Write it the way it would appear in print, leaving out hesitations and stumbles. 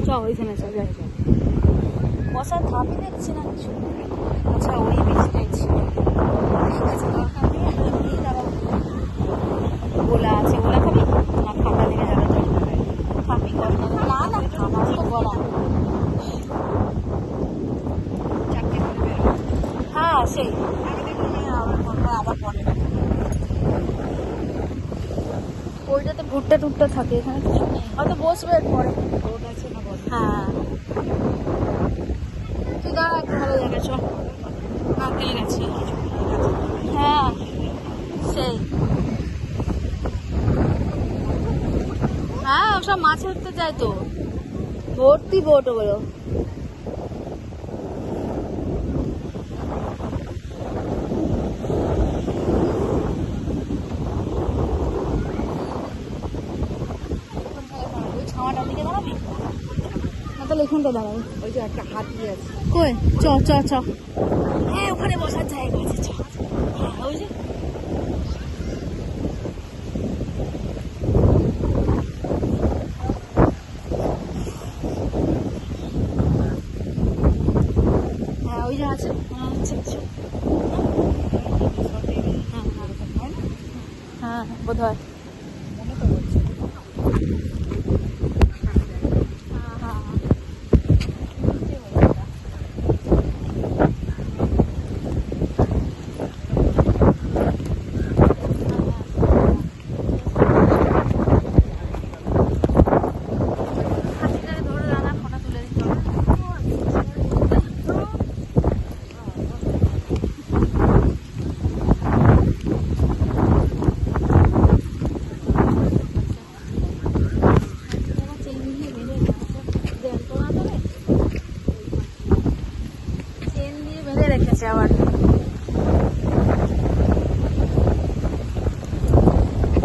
চ ওইখানে চ যাই বসার ধাপই দেখছি না কিছু। আচ্ছা ওই বীজটাই ছিল, ঠিক আছে দরকার নেই, আমি এমনিই দাঁড়াবো। গোলা আছে, গোলা খাবি না ঠান্ডা লেগে যাবে তো? খাবি গরম না না খাবার তো গলা। হ্যাঁ সেই আবার পরে ওইটাতে ভুট্টা টুট্টা থাকে, এখানে কিছু নেই, হয়তো বসবে এরপরে। হ্যাঁ তুই দাঁড়া একটু ভালো জায়গা চ, নারকেল গাছে। হ্যাঁ সেই হ্যাঁ ওসব মাছ ধরতে যায় তো, ভর্তি বোট ওগুলো। ওই ছাওয়াটার দিকে দাঁড়াবি না তাহলে এখানটা দাঁড়াবি? ওই যে একটা হাতি আছে। কই চ চ চ, হ্যাঁ ওখানে বসার জায়গা আছে, চ। হ্যাঁ ওই যে হ্যাঁ ওই যে আছে, আচ্ছা আচ্ছা হ্যাঁ বোধ হয়। মনে তো হচ্ছে হ্যাঁ হ্যাঁ হাতিটাকে ধরে রানা ফোটা তুলে দিতে হবে। চেন দিয়ে বেঁধে রেখেছে আবার।